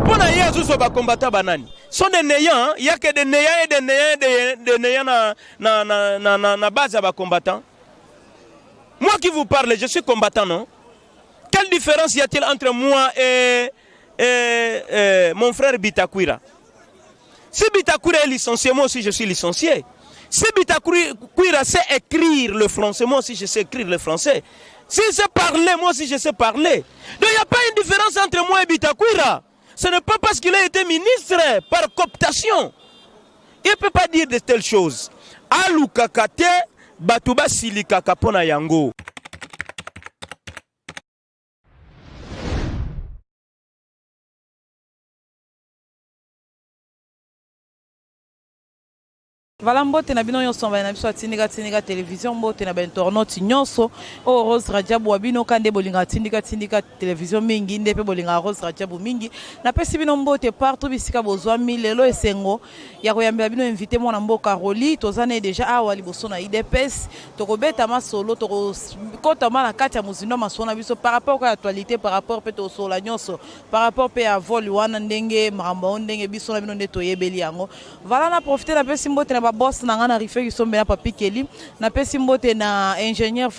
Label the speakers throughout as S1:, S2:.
S1: Pour naïa tous les combattants banani. Sont des néants, il y a que des néants et des néants na base à combattants. Moi qui vous parle, je suis combattant, non? Quelle différence y a-t-il entre moi et mon frère Bitakwira? Si Bitakwira est licencié, moi aussi je suis licencié. Si Bitakwira sait écrire le français, moi aussi je sais écrire le français. S'il sait parler, moi aussi je sais parler. Donc il n'y a pas une différence entre moi et Bitakwira. Ce n'est pas parce qu'il a été ministre par cooptation. Il ne peut pas dire de telles choses. Alu kakate, batuba silika kapona yango.
S2: Voilà mbote na bino nyonso na biso atindika télévision mbote na bentornoti nyonso o Rose Radjabou abino kande bolinga tindika télévision mingi ndepe bolinga Rose Radjabou mingi na pesi bino mbote partout bisika bozwa milelo esengo ya koyambela bino invité mwana mboka Roli tozane déjà awa liboso na IDPS tokobeta masolo tokota na kati ya muzindo masona biso par rapport à actualité par rapport pe to sola nyonso par rapport pe à vol wana ndenge maramba ndenge biso na bino ndeto yebeli yango voilà na profiter na pesi mbote na boss na ngana rife ki sombe na papi Keli na pesi mbote na ingénieur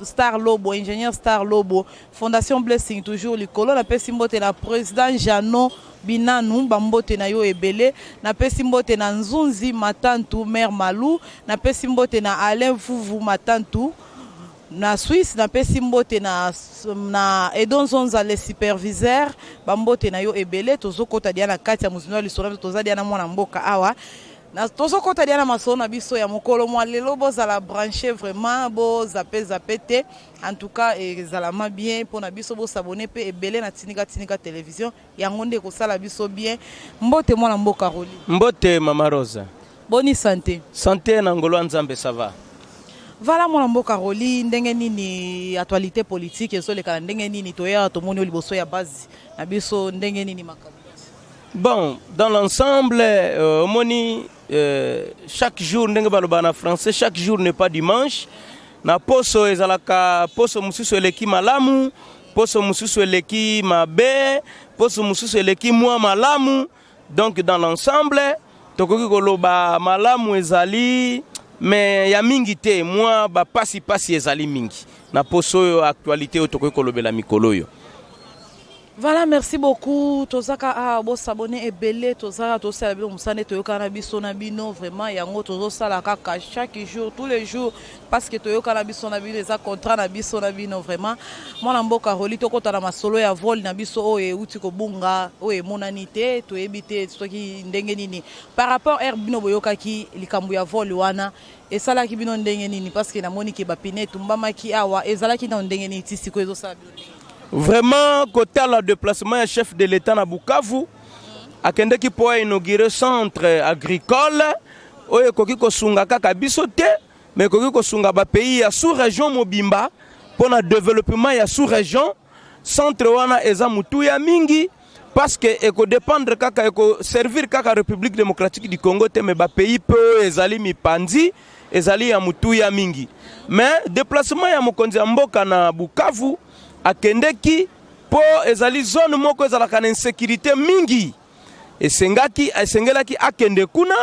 S2: Star Lobo Fondation Blessing toujours likolo na pesi mbote na président Jano Binanu bambote na yo ebele na pesi mbote na Nzunzi Matantu Mère Malou na pesi mbote na Alain Vuvu Matantu na Suisse na pesi mbote na Edon Zonza le superviseur bambote na yo ebele tozokota dia na kati ya muzino lisolo tozadi na mwana mboka awa na tozo kota dia na masona biso ya mokolo mwa lelo bozala branché vraiment zapete en tout cas ezalama bien pona biso bo s'abonner pe ebele na tinika télévision yango nde ko sala biso bien mbote mwana mboka Roli
S1: mbote mama Rosa
S2: boni santé
S1: na ngolo nzambe ça va.
S2: Voilà mwana mboka Roli ndenge nini actualité politique ezo le kala ndenge nini toya tomoni o liboso ya base na biso ndenge nini makabu.
S1: Bon, dans l'ensemble, chaque jour, en français, chaque jour n'est pas dimanche. Na poso ezalaka poso mususu eleki malamu, poso mususu eleki mabe, poso mususu eleki mwa malamu. Donc dans l'ensemble, tokoki koloba malamu ezali, mais ya mingi te, moi ba pasi ezali mingi. Na poso actualité tokoki kolobela mikolo yo.
S2: Voilà, merci beaucoup. Tozaka bo s'abonner ebele tozaka tosala bino musane toyoka na biso na bino vraiment yango tozosala kaka chaque jour tous les jours parce que toyoka na biso na bino eza contrat na biso na bino vraiment mwana mboka Roli tokota na masolo ya vol na biso oye uti ko bunga oye monanité to ebité soki ndenge nini par rapport bino boyoka ki likambu ya vol wana esala ki bino ndenge nini parce que na moni ke ba pinette mbamaki awa ezala ki na ndenge nini tisiko ezosala bino.
S1: Vraiment, côté le déplacement du chef de l'État à Bukavu, à Kendeki pour inaugurer centre agricole, oye koki ko sunga kaka bisote, mais koki ko sunga ba pays ya sous-région Mobimba pour le développement ya sous-région, centre wana eza mutu ya mingi parce que eko dépendre kaka eko servir kaka République démocratique du Congo te mais ba pays peu ezali mipanzi ezali ya mutu ya mingi. Mais déplacement ya mokonzi ya mboka na Bukavu akendeki po ezali zone moko ezalaka na insécurité mingi esengelaki akende kuna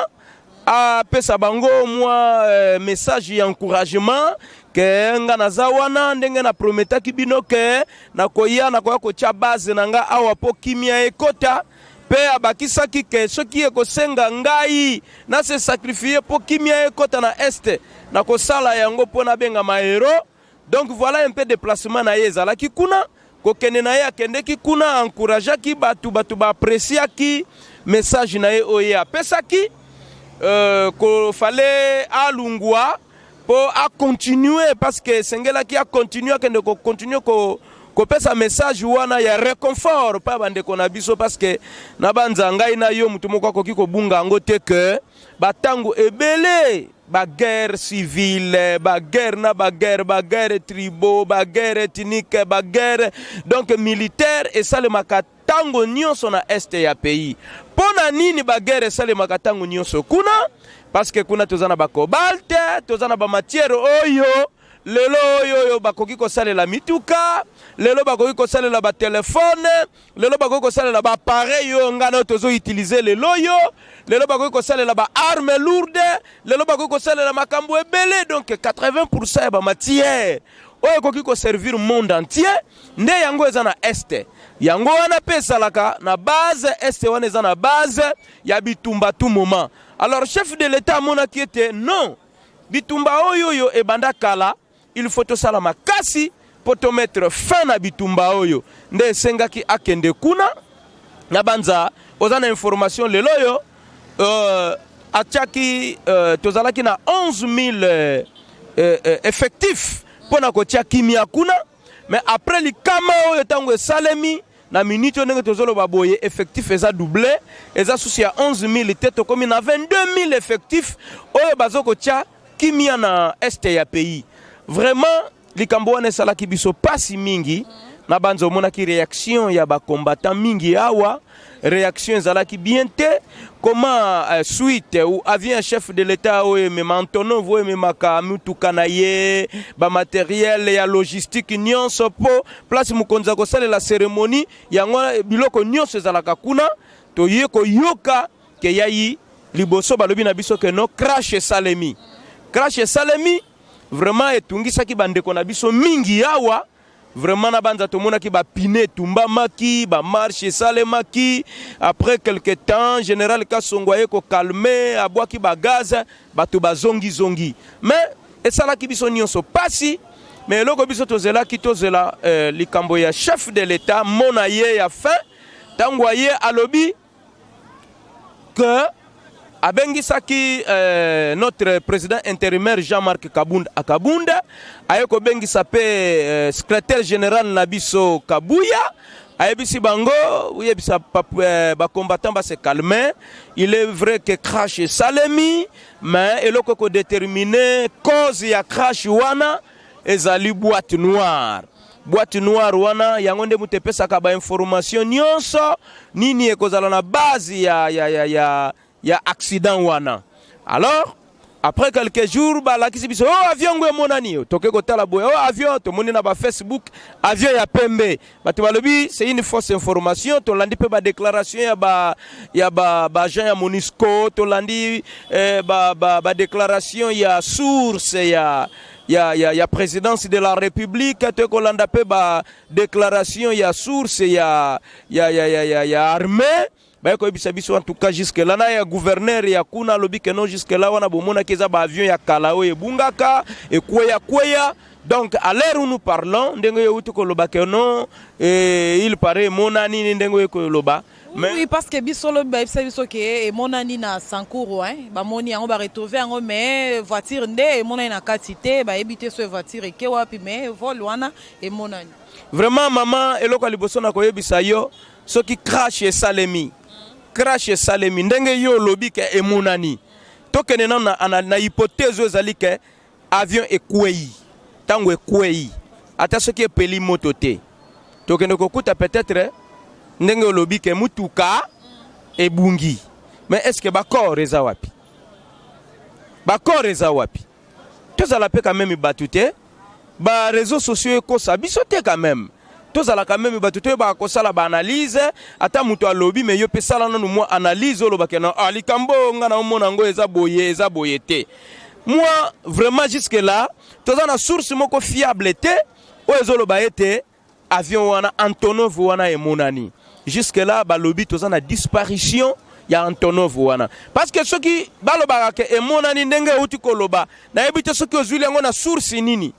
S1: apesa bango mwa message ya encouragement ke nga naza wana ndenge na prometaki bino ke nakoya kotia base na nga awa po kimia ekota pe abakisaki ke soki ekosenga ngai na se sacrifier po kimia ekota na este nakosala yango po na benga mahero. Donc voilà un peu de déplacement na yezala ki kuna ko kende na ya kende ki kuna encourager ki batu ba apprécier ki message na ye oye apesa ki ko fallait alungwa pour a continuer parce que sengela ki a continuer kende ko continuer ko pesa message wana ya réconfort pa bande ko na biso parce que na banza ngai na yo mutu moko ko ki ko bunga ngo te que batango ebele ba guerre civile, ba guerre tribaux, ba guerre ethnique, ba guerre donc militaire et ça le makatango nyonso na este ya pays. Pona nini ba guerre ça le makatango nyonso kuna parce que kuna tozana ba cobalt, tozana ba matière oyo lelo oyo bakoki kosalela mituka, lelo bakoki kosalela ba telefone, lelo bakoki kosalela ba appareil yo ngana tozo utiliser lelo yo, lelo bakoki kosalela ba arme lourde, lelo bakoki kosalela makambo ebele. Donc 80% ya ba matière oyo koki ko servir monde entier nde yango eza na este. Yango wana pe salaka na base este wana eza na base ya bitumba tout moment. Alors chef de l'état mona qui était non bitumba oyo ebanda kala, il faut to sala makasi pour te mettre fin na bitumba oyo nde sengaki akende kuna na banza ozana information lelo yo atiaki tozalaki na 11 000 effectifs pona kotia kimia kuna, mais après likama oyo tango salemi na minute ndenge tozolo baboye effectif eza doublé, eza susi ya 11 000 teto komi na 22 000 effectifs oyo bazoko tia kimia na este ya pays. Vraiment likambo wana salaki biso pasi mingi na banzo mona ki réaction ya ba combattant mingi awa, réaction zalaki bien te. Comment suite ou avion un chef de l'état ou me mantono vous me makamutu kanaye ba matériel ya logistique nyonso po place mukonza ko sala la cérémonie yango biloko nyonso zalaka kuna to yeko yoka ke yayi liboso balobi na biso ke no crash salemi vraiment etungisa ki bandeko na biso mingi awa. Vraiment na banza tomona ki ba pine tumba maki ba marche salemaki. Après quelque temps général Kasongwaye ko calmer abwa ki ba gaz batu ba zongi mais esala ki biso nyonso pasi. Mais loko biso tozela ki tozela likambo ya chef de l'état monaye ya fin tangwaye alobi que abengisaki notre président intérimaire Jean-Marc Kabunda ayeko bengisa pe secrétaire général Nabiso Kabuya ayebisi bango uyebisa ba combattant ba se calmer. Il est vrai que crash salemi, mais eloko ko déterminer cause ya crash wana ezali boîte noire wana yango nde mutepesa ka ba information nyonso nini ekozala na base ya accident wana. Alors après quelques jours la kisibiso avion ngwe monani toke ko tala boye avion to moni na ba Facebook avion ya pembe batu balobi c'est une fausse information. To landi pe ba déclaration ya ba agent ya MONUSCO, to landi ba déclaration ya source ya présidence de la République, to ko landa pe ba déclaration ya source ya armée. Bah ko bisa biso en tout cas jusque là na ya gouverneur ya kuna lobi que non jusque là wana bomona keza ba avion ya kalao e bungaka e kweya. Donc à l'heure où nous parlons ndenge yo uti ko loba que non il paraît monani ndenge ko loba. Mais
S2: oui, parce que biso lo ba biso ke e monani na Sankuru ba moni yango ba retrouver yango mais voiture nde e monani na quantité ba ebité so voiture ke wapi mais vol wana e monani.
S1: Vraiment maman eloko liboso na ko yebisa yo so ki crash e salemi. Crash salemi ndenge yo lobi ke emonani tokene na hypothèse ezali ke avion ekwei tango ekwei ata soki epeli moto te tokene kokuta peut-être ndenge lobi ke mutuka ebungi. Mais est-ce que bakor eza wapi tozala pe quand même batute ba réseaux sociaux ekosa biso te quand même. Tozala quand même batuto ba ko sala ba analyse ata muto alobi mais yo pe sala nanu mo analyse lo bakena alikambo ngana mona ngo eza boye te. Moi vraiment jusque là tozana source moko fiable te o ezolo ba ete avion wana Antonov wana emonani. Jusque là ba lobi tozana disparition ya Antonov wana parce que soki balobaka ke emonani ndenge uti koloba na ebite soki ozuli yango na source nini.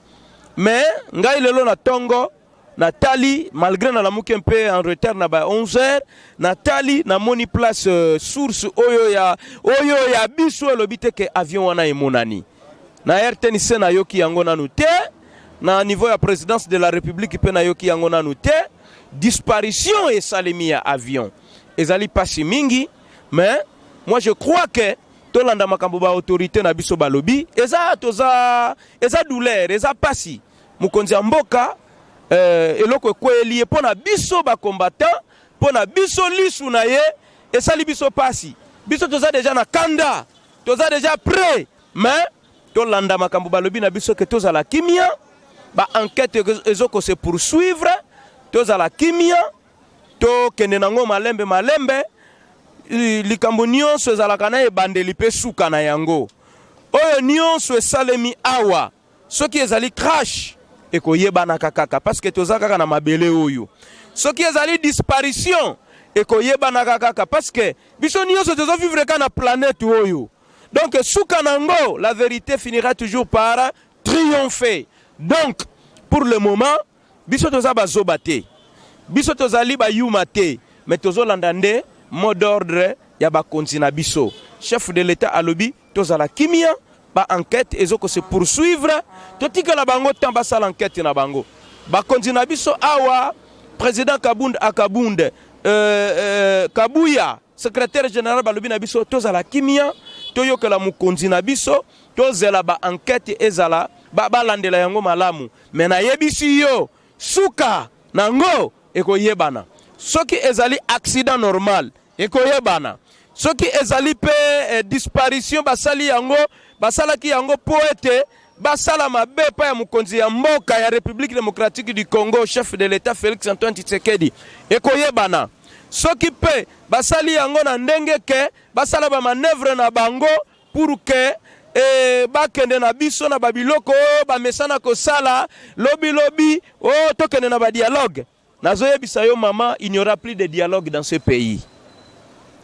S1: Mais ngai lelo na tongo Nathalie, malgré na la mouke un peu en retard na ba 11h, Nathalie na moni place source oyo ya biso lobite ke avion wana emonani. Na RTNC na yoki yango nanu te, na niveau ya présidence de la République pe na yoki yango nanu te, disparition et salemi ya avion. Ezali pasi mingi, mais moi je crois que tolanda makambo ba autorité na biso balobi, eza douleur, eza pasi. Mukonzi mboka eloko kweli pona biso ba combattant pona biso lisu na ye esali biso pasi biso toza déjà na kanda toza déjà prêt mais to landa makambo balobi na biso ke tozala kimia ba enquête ezoko se poursuivre tozala kimia to kende nango malembe likambo nyonso ezalaka na ebandeli mpe suka na yango oyo nyonso esalemi awa soki ezali crash ekoyebanaka kaka parce que toza kaka na mabele oyo soki ezali disparition ekoyebanaka kaka parce que biso nyonso tozovivre ka na planète oyo donc suka nango la vérité finira toujours par triompher. Donc pour le moment biso toza bazoba te biso tozali bayuma te mais tozolanda nde mot d'ordre ya bakonzi na biso chef de l'état alobi tozala kimia ba enquête ezoko se poursuivre totikala bango temps basala enquête na bango bakonzi na biso awa président Kabuya secrétaire général balobi na biso tozala kimia toyokela mukonzi na biso tozela ba enquête ezala balandela yango malamu mais na yebisi yo suka nango ekoyebana soki ezali accident normal ekoyebana soki ezali pe disparition basali yango basalaki yango po ete basala mabe pa ya mukonzi ya mboka ya République démocratique du Congo chef de l'état Félix Antoine Tshisekedi ekoyebana soki pe basali yango na ndenge ke basala ba manœuvre na bango pour que bakende na biso na babiloko ba mesana ko sala lobi tokende na ba dialogue nazoyebisa yo mama il n'y aura plus de dialogue dans ce pays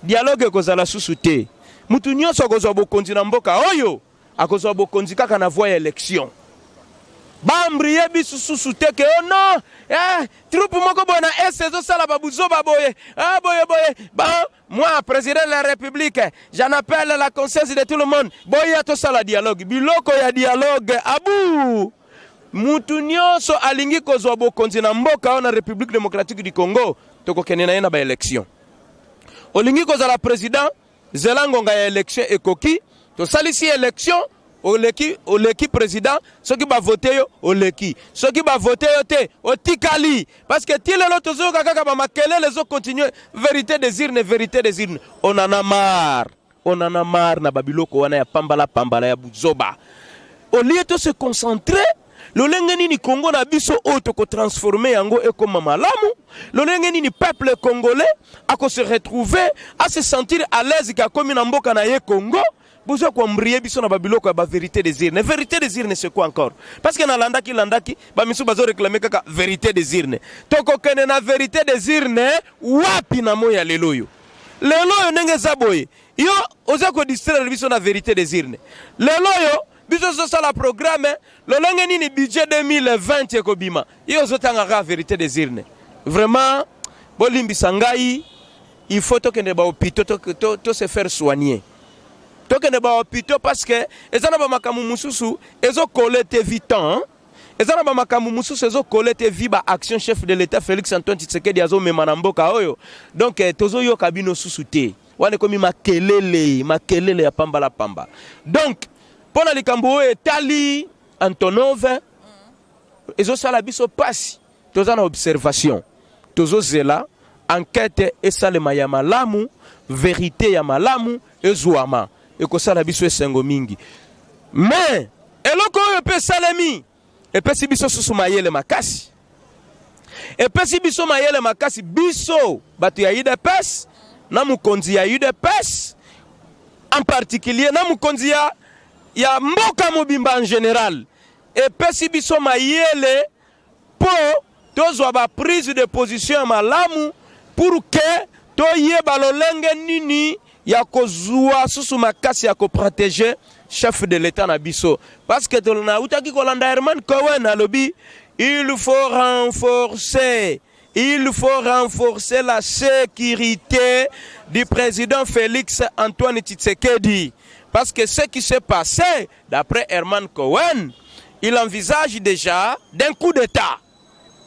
S1: dialogue kozala susu te mutu nyonso akozwa bokonzi na mboka oyo akozwa bokonzi kaka na voie élection bambriye bisu susu te ke non troupe moko boye na ezo sala babuzoba boye moi président de la République j'en appelle la conscience de tout le monde boye to sala dialogue biloko ya dialogue abu mutu nyonso alingi kozwa bokonzi na mboka na République démocratique du Congo tokokene na ye na ba élection olingi kozala président zelangonga ya élection ekoki to salisi élection oleki président soki ba voter yo oleki soki ba voter yo te otikali parce que tilelo tozoka kaka ba makelele zo continuer vérité des urnes on en a marre na babiloko wana ya pambala ya buzoba au lieu de se concentrer lolenge nini Congo na biso oto ko transformer yango ekoma malamu lolenge nini peuple congolais ako se retrouver à se sentir à l'aise ka komi na mboka na ye Congo bozo ko mbriye biso na babiloko ba vérité des urnes c'est quoi encore parce que na landaki ba misu bazo réclamer kaka vérité des urnes toko kene na vérité des urnes wapi na moya leloyo ndenge zaboye yo oza ko distraire biso na vérité des urnes leloyo biso so sala programme lolenge nini budget 2020 ekobima yo zotanga ka vérité des urnes vraiment bolimbisa ngai il faut tokende ba hôpital to se faire soigner tokende ba hôpital parce que ezana ba makamu mususu ezo collecter vitant ezana ba makamu mususu ezo collecter viba action chef de l'état Félix Antoine Tshisekedi azo mema na mboka oyo donc tozo yo kabino susu te wane komi makelele ya pamba donc pona likambo etali Antonov ezo sala biso pasi toza na observation tozo zela enquête esalema ya malamu vérité ya malamu ezwama ekosala biso esengo mingi mais eloko oyo pe salemi epesi biso susu mayele makasi biso bato ya UDPS na mukonzi ya UDPS en particulier na mukonzi ya mboka mobimba en général epesi biso mayele po tozwa ba prise de position malamu pour que toyeba lolenge nini ya kozwa susu makasi ya ko protéger chef de l'état na biso parce que tolona utaki kolanda Herman Cohen alobi il faut renforcer la sécurité du président Félix Antoine Tshisekedi parce que ce qui s'est passé d'après Herman Cohen il envisage déjà d'un coup d'état.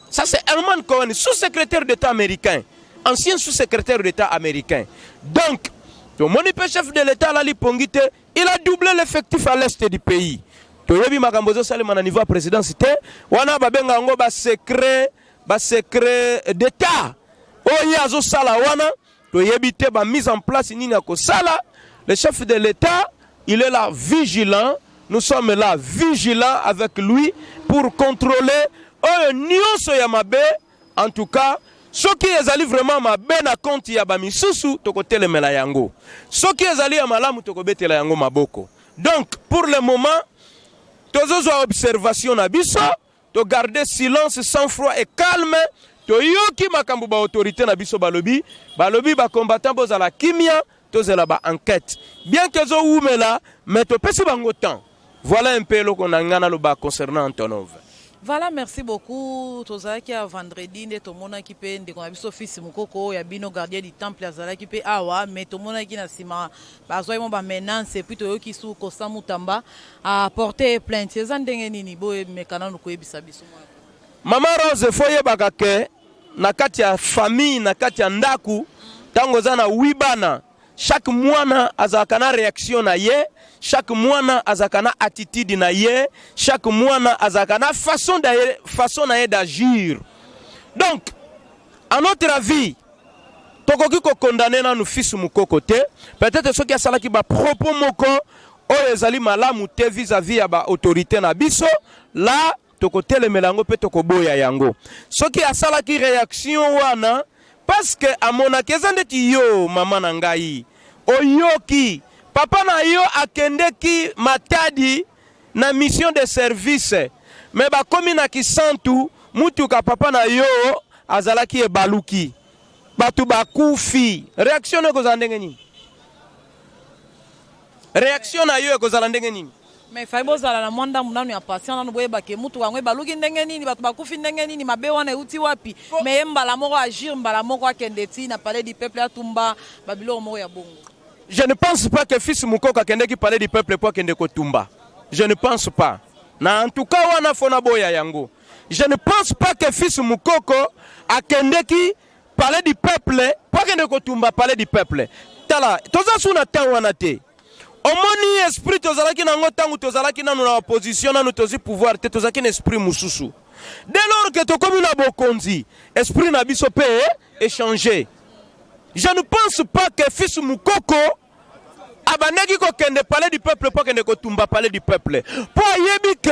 S1: Ça c'est Herman Cohen, sous-secrétaire d'État américain, ancien sous-secrétaire d'État américain. Donc, le monipe chef de l'État, Lali Pongite, il a doublé l'effectif à l'est du pays. Toyebi makambozo salima na niveau présidence, wana babenga ngo ba secret d'État. Oye azo sala wana, toyebi te ba mise en place nini ko sala. Le chef de l'État, il est là vigilant. nous sommes là vigilants avec lui pour contrôler nyonso ya mabe. En tout cas, ce qui ezali vraiment mabe na compte ya bamisusu tokotelemela yango. Ce qui ezali ya malamu tokobetela yango maboko. Donc pour le moment, tozozwa observation na biso, to garder silence, sang-froid et calme. Toyoki makambo ba autorité na biso balobi ba combattant bozala kimia, tozela ba enquête. Bien que zo oumela, mais to pesi bango temps. Voilà un peu lo konangana lo ba concernant Antonov.
S2: Voilà, merci beaucoup. Tozaki a vendredi nde tomona ki pe ndeko na biso fils mukoko ya bino gardien du temple azala ki pe awa, mais tomona ki na sima bazoi mo ba menace et puis toyoki su ko samutamba a porter plainte. Eza ndenge nini bo mekana no koyebisa biso mwa.
S1: Mama Rose foye bakake na kati ya famille na kati ya ndaku tango za na wibana chaque mwana azakana réaction na ye, chaque mwana azakana attitude na ye, chaque mwana azakana façon na ye d'agir. Donc à notre avis tokoki ko condamner na nous fils mukoko te, peut-être ceux qui asalaki ba propos moko o ezali malamu te vis-à-vis ya ba autorité na biso là tokotele melango pe tokoboya yango. Ce qui asalaki réaction wana parce que amona kezandeti yo mama na ngai oyoki papa na yo akendeki matadi na mission de service mais ba komi na kisantu mutu ka papa na yo azalaki e baluki batu bakufi réaction ko zandenge nini réaction na yo ko zandenge nini.
S2: Mais faibo zala na mwanda munanu ya patient nanu boyeba ke mutu wangwe baluki ndenge nini batu bakufi ndenge nini mabe wana uti wapi mais mbala moko agir mbala moko akendeti na palais du peuple atumba babilo moko ya bongo.
S1: Je ne pense pas que fils mukoko akende ki palais du peuple pour kende ko tumba. Je ne pense pas. Na en tout cas wana fona boya yango. Je ne pense pas que fils mukoko akende ki palais du peuple pour kende ko tumba palais du peuple. Tala toza suna tan wana te. Omoni esprit tozalaki na ngotangu tozalaki na na opposition na tozi pouvoir te tozalaki na esprit mususu. Dès lors que tokomi na bokonzi, esprit na biso pe échanger. Je ne pense pas que fils mukoko abaneki ko kende palais du peuple pour kende ko tumba palais du peuple. Pour yebi que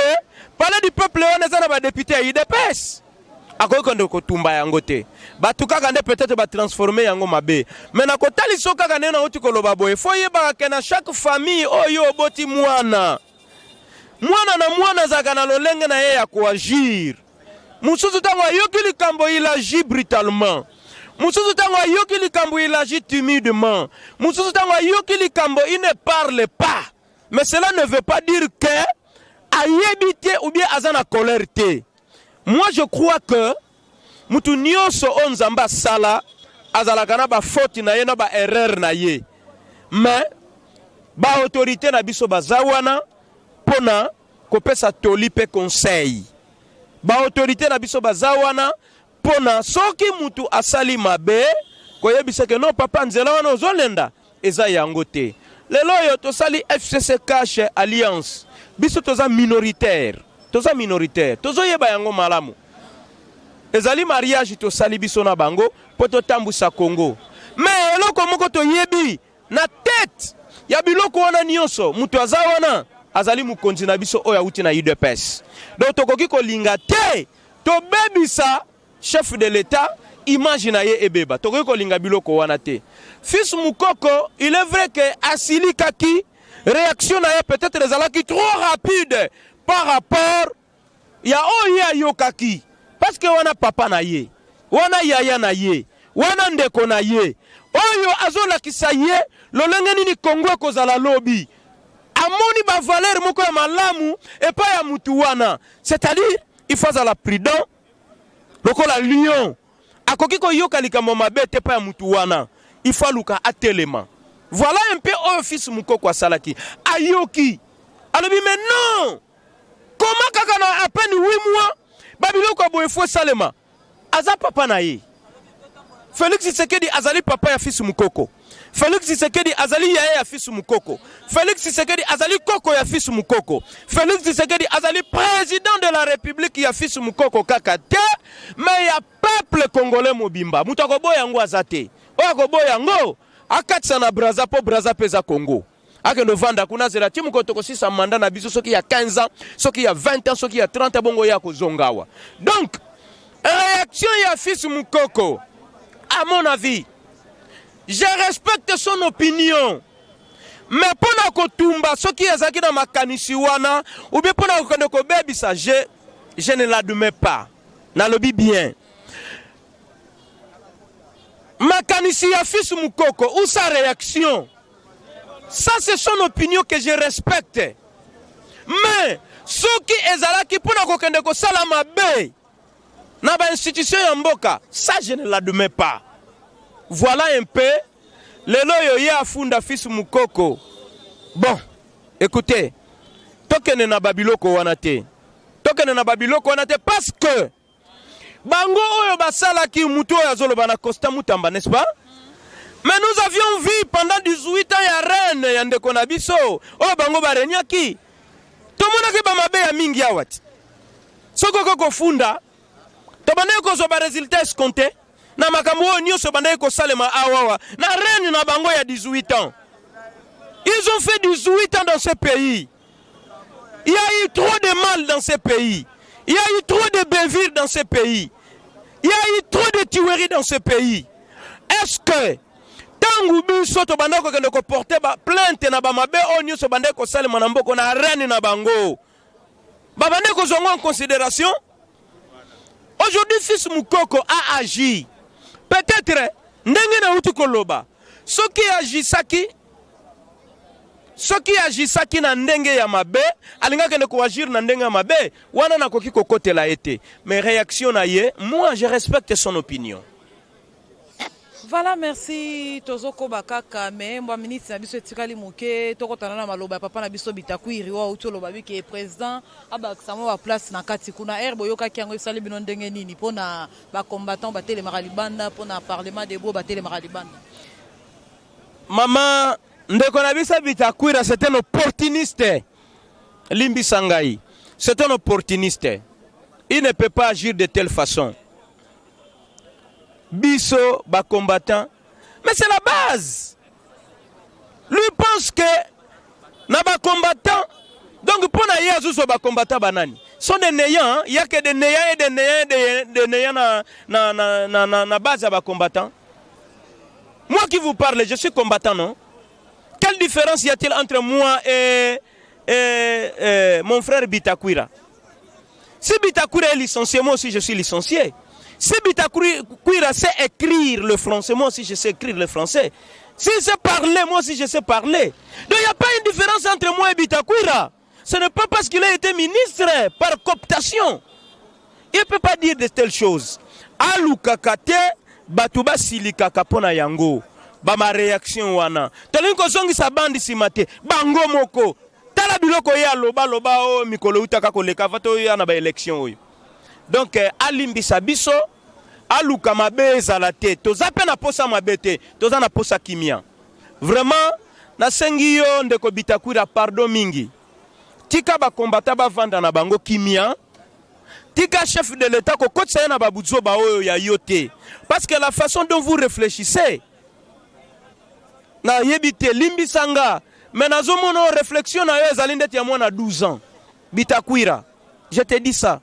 S1: palais du peuple on est na ba député ya IDPS. Akoki kende ko tumba yango te. Batuka kande peut-être ba transformer yango mabe. Mais na kotali soka kande na oti koloba boye. Faut yeba ke na chaque famille oyo oboti mwana. Mwana na mwana zaka na lolenge na ye ya koagir. Mususu tango yoki likambo il agit brutalement. Mususu tango yoki likambo il agit timidement. Mususu tango yoki likambo il ne parle pas. Mais cela ne veut pas dire que ayebite ou bien azana colère te. Moi je crois que mutu nyonso onzamba sala azalaka na ba faute na ye na ba erreur na ye. Mais ba autorité na biso bazawana pona kopesa tolipe conseil. Ba autorité na biso bazawana pona soki mutu asali mabe koyebisa ke non papa nzela wana ozolenda eza yango te. Lelo yo tosali FCC Cash Alliance biso toza minoritaire. Toza minoritaire. Tozo yeba yango malamu. Ezali mariage tosali biso na bango poto tambusa Congo. Mais eloko moko to yebi na tête ya biloko wana nyonso mutu azawana azali mukonzi na biso oya uti na UDPS. Donc tokoki ko linga te to bebisa chef de l'État imagine ye ebeba. Tokoki ko linga biloko wana te. Fils mukoko, il est vrai que asili kaki réaction na ye peut-être ezalaki trop rapide par rapport ya oya yokaki. Parce que wana papa na ye, wana yaya na ye, wana ndeko na ye, oyo azola kisaye, lolenge nini Congo kozala lobby. Amoni ba valeur moko ya malamu et pas ya mutu wana. C'est-à-dire, il faut la prudent. Lokola lion, akoki ko yoka likambo mabe te pas ya mutu wana. Il faut luka atelema. Voilà un peu oyo fils mukoko asalaki. Ayoki. Alobi mais non. Comment kaka na à peine 8 mois Babiloko boye fo salema. Aza papa na ye. Félix Tshisekedi azali papa ya fils mukoko. Félix Tshisekedi azali yaya ya fils mukoko. Félix Tshisekedi azali koko ya fils mukoko. Félix Tshisekedi azali président de la République ya fils mukoko kaka te, mais ya peuple congolais mobimba. Mutako boya ngo azate. Oya ko boya ngo akatsa na Braza po Braza peza Congo. akende vanda kuna zela timu kotoko sisa manda na biso soki ya 15 ans soki ya 20 ans soki ya 30 ans bongo ya kozongawa. Donc réaction ya fils Mukoko, à mon avis, je respecte son opinion, mais pour na kotumba soki yazaki na makanisi wana ou bien pour na kokende ko bebisa, je ne l'admets pas. Na lobi bien. Makanisi ya fils Mukoko ou sa réaction, ça c'est son opinion que je respecte. Mais ceux qui ezalaki pour na kokende ko sala mabe na ba institution ya mboka, ça je ne l'admets pas. Voilà un peu lelo yo ya funda fils Mukoko. Bon, écoutez, tokene na babiloko wana te. Tokene na babiloko wana te parce que bango oyo basala ki muto ya zolo bana Costa Mutamba, n'est-ce pas? Mais nous avions vu pendant 18 ans ya reine ya ndeko na biso oyo bango barenyaki. Tomona ke ba mabe ya mingi awati. Soko koko funda to bana ko zo ba résultat escompté na makambo oyo nyonso bana ko salema awawa na reine na bango ya 18 ans. Ils ont fait 18 ans dans ce pays. Il y a eu trop de mal dans ce pays. Il y a eu trop de bévires dans ce pays. Il y a eu trop de tueries dans ce pays. Est-ce que tangu biso to banda ko kende ko porter ba plainte na ba mabe onyo so banda ko sale manamboko na reine na bango ba banda ko zongo en considération? Aujourd'hui fils Mukoko a agi. Peut-être ndenge na uti koloba soki agisaki na ndenge ya mabe alinga kende ko agir na ndenge ya mabe wana na koki kokotela ete. Mais réaction na ye, moi je respecte son opinion.
S2: Voilà, merci Tozoko Bakaka, mais moi ministre na biso etikali moke tokotana na maloba papa na biso Bitakwiri wa uti loba bi ke président abakisamo ba place na kati kuna herbo yoka kiango esali bino ndenge nini pona ba combattant ba tele maralibanda pona parlement de bo ba tele maralibanda.
S1: Maman ndeko na biso Bitakwira, c'est un opportuniste. Limbi Sangai, c'est un opportuniste. Il ne peut pas agir de telle façon. Biso, bas combattant. Mais c'est la base. Lui pense que na bas combattant. Donc pour na yazu so bas combattant banani. Sont des néants, il y a que des néants et des néants na base à bas combattant. Moi qui vous parle, je suis combattant, non? Quelle différence y a-t-il entre moi et mon frère Bitakwira? Si Bitakwira est licencié, moi aussi je suis licencié. Si Bitakwira sait écrire le français, moi aussi je sais écrire le français. S'il sait parler, moi aussi je sais parler. Donc il n'y a pas une différence entre moi et Bitakwira. Ce n'est pas parce qu'il a été ministre par cooptation. Il ne peut pas dire de telles choses. Alou kakate, batuba silika kapona yango. Bama réaction wana. Talinko zongi sa bandi simate. Bango moko. Tala biloko ya loba o mikolo utaka koleka vato ya na ba élection oyo. Donc alimbi sabiso aluka mabe za te. Toza pe na posa mabete, toza na posa kimia. Vraiment na sengi yo ndeko Bitakwira pardon mingi. Tika ba kombata ba vanda na bango kimia. Tika chef de l'état ko kotsa na babuzo ba oyo ya yote. Parce que la façon dont vous réfléchissez na yebite limbi sanga mais nazo mono réflexion na yo ezali ndeti ya mwana 12 ans. Bitakwira, je te dis ça.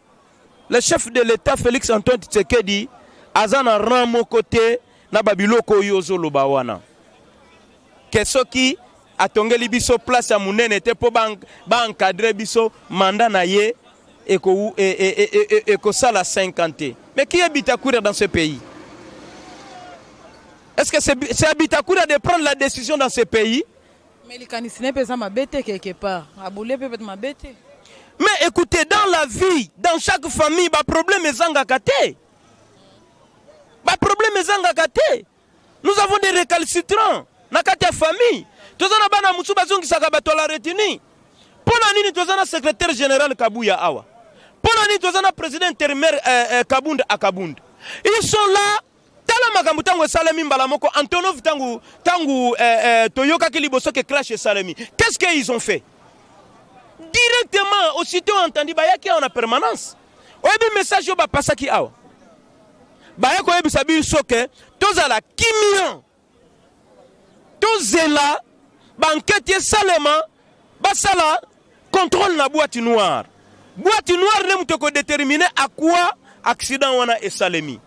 S1: Le chef de l'état Félix Antoine Tshisekedi azana ramo côté na babiloko yozo lobawana. Kesoki atongeli biso place ya munene te po ba encadrer biso mandat na ye eko sala 50. Mais qui est Bitakwira dans ce pays? Est-ce que c'est à Bitakwira de prendre la décision dans ce pays?
S2: Mais les canisines peuvent m'abêter quelque part. Aboulé peut m'abêter.
S1: Mais écoutez, dans la vie, dans chaque famille, le problème est zangakate. Le problème est zangakate. Nous avons des récalcitrants. Dans la famille. Tous les gens qui sont la retenue. Pour l'année, tous les secrétaire général Kabouya Awa. Pour l'année, tous les président intérimaire Kabund Akabund. Ils sont là. Tala makambutango salami mbalamoko Antonov tangu Toyoka Kiliboso ke crash salami. Qu'est-ce qu'ils ont fait? Directement, aussitôt entendu, bayaki en permanence. Oyebi message yo ba pasaki awa. Bayako oyebi sabi soke tozala kimian. Tozela banquete salema basala contrôle na boîte noire. Boîte noire ne muto ko déterminer à quoi accident wana esalemi.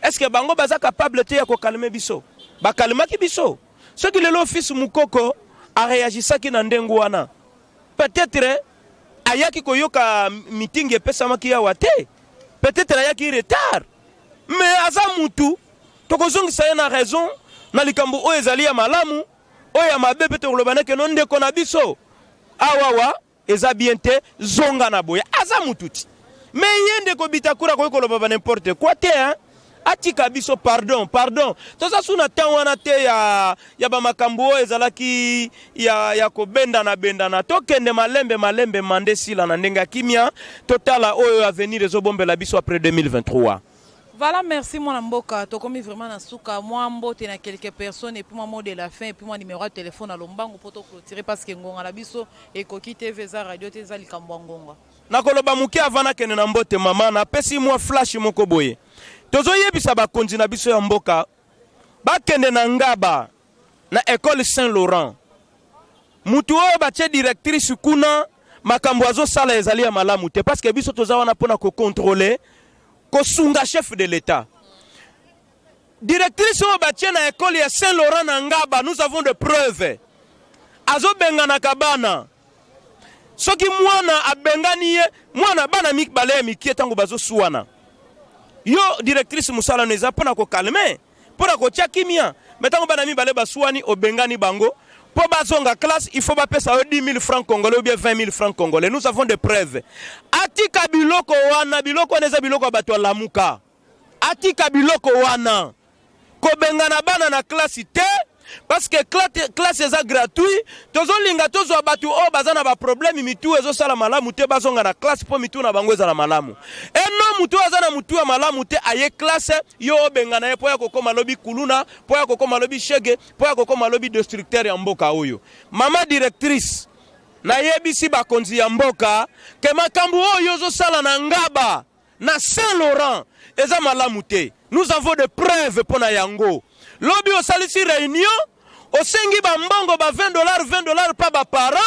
S1: Est-ce que bango baza capable te ya ko calmer biso? Ba calma ki biso. Ce qui le office mukoko a réagi ça ki na ndengo wana. Peut-être ayaki koyoka meeting epesa maki ya wate. Peut-être ayaki retard. Mais aza mutu tokozongi sa na raison na likambo o ezali ya malamu o ya mabe pe to lobana ke non ndeko na biso. Awawa eza bien te zonga na boya aza mututi. Mais yende ko bitakura ko koloba n'importe quoi te hein. Atika biso pardon. Toza suna tawana te ya ba makambo ezalaki ya ko benda na tokende malembe mande sila na ndenga kimia totala oyo avenir ezobombela biso après 2023.
S2: Voilà, merci mon amboka. To komi vraiment na suka moi mbote na quelques personnes et puis moi mot de la fin et puis moi numéro de téléphone à lombango pour to clôturer parce que ngonga la biso et koki TV za radio te za likambo ngonga. Na koloba muki avana kene na mbote mama na pesi moi flash moko boye. Tozo yebisa ba konzi na biso ya mboka. Ba kende na ngaba na école Saint-Laurent. Mutu o ba che directrice kuna makambo azo sala ezali ya malamu te parce que biso toza wana pona ko contrôler Kosunga chef de l'État. Directrice au bâtiment à l'école à Saint-Laurent Nangaba, nous avons des preuves. Azo bengana kabana. Soki mwana abengani mwana bana mik bale miki tango bazo suwana. Yo directrice musala neza pona ko calmer, pona ko tchakimia. Metango bana mi bale basuani obengani bango. Pour bazonga classe, il faut pas payer 10 000 francs congolais ou bien 20 000 francs congolais. Nous avons des preuves. Atika biloko wana, biloko neza biloko bato lamuka. Atika biloko wana. Ko bengana bana na classe te, parce que classe est gratuit. Tozo linga tozo abatu o bazana ba problème mitu ezo sala malamu te bazonga na classe po mitu na bango ezala malamu. Et non mutu azana mutu ya malamu te aye classe yo bengana ye po ya kokoma lobi kuluna, po ya kokoma lobi shege, po ya kokoma lobi destructeur ya mboka oyo. Mama directrice na yebisi ba konzi ya mboka ke makambu oyo zo sala na ngaba na Saint-Laurent eza malamu te. Nous avons des preuves pour na yango. Lobi au salisi réunion, au sengi ba mbongo ba $20 pa ba parent,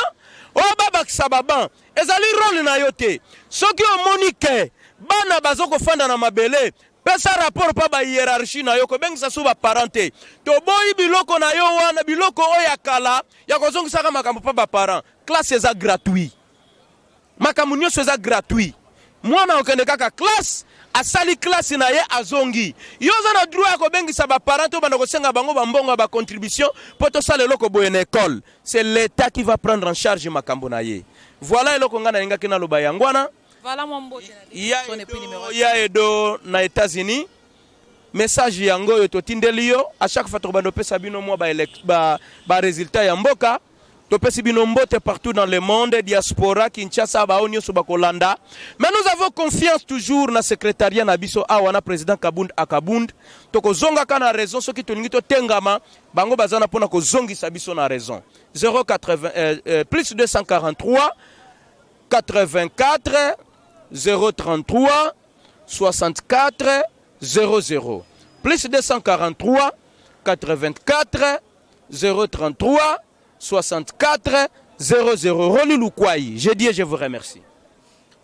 S2: o ba sababan. Ezali rôle na yote. Soki o monike, bana bazoko fanda na mabele, pesa rapport pa ba hiérarchie na yoko bengi sa su ba parenté. To boyi biloko na yo wana biloko o yakala, ya kozongi saka makambo pa ba parent. Classe eza gratuit. Makambo nyonso eza gratuit. Mwana okende kaka classe asali classe na ye azongi yoza na droit ko bengi sa ba parents to bana ko senga bango ba mbongo ba contribution poto sala loko boye na école. C'est l'état qui va prendre en charge makambo na ye. Voilà eloko ngana ninga kina loba yangwana. Voilà mon mbote na ya edo na États-Unis. Message yango yo to tindelio à chaque fois to bano pesa bino mo ba résultat ya mboka. Topesi binombote partout dans le monde, diaspora, Kinshasa, Baonyo, Subakolanda. Mais nous avons confiance toujours dans le secrétariat Nabiso Awana, président Kabund Akabund. Toko zonga kana raison, ce qui te tengama, bango bazana pona ko zongi sabiso na raison. 080, plus 243, 84, 033, 64, 00. Plus 243, 84, 033, 64 00. Roli Lukwai, je dis et je vous remercie.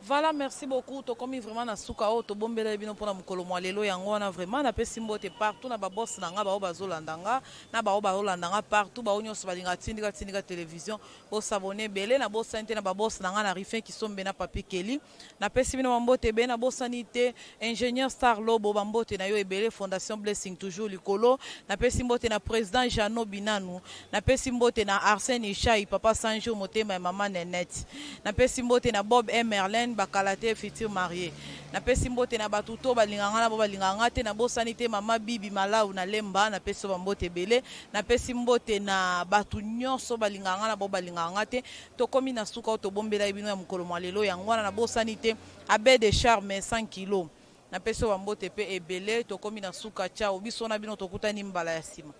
S2: Voilà, merci beaucoup. To komi vraiment na suka o to bombela bino pona mukolo mwalelo yango wana vraiment na pesi mbote partout na ba boss na nga ba bazolandanga na ba bazolandanga partout ba onyo sobalinga tindika télévision bo s'abonner belé na bo santé na ba boss na nga na rifin qui sombe na papi Kelly na pesi bino mbote be na bo sanité ingénieur Star Lobo mbote na yo ebele fondation Blessing toujours likolo na pesi mbote na président Jano Binanu na pesi mbote na Arsène Ishai papa Sanjo Motema et maman Nenette na pesi mbote na Bob Emerlin bakalate futur marié na pesi mbote na batuto balinganga na bo balinganga te na bo sanité mama bibi malau na lemba na pesi mbote belé na pesi mbote na batu nyonso balinganga na bo balinganga te to komi na suka to bombela bino ya mukolo mwalelo yango na bo sanité abe de charme 100 kg na pesi mbote pe ebele to komi na suka chao biso na bino to kutani mbala ya sima.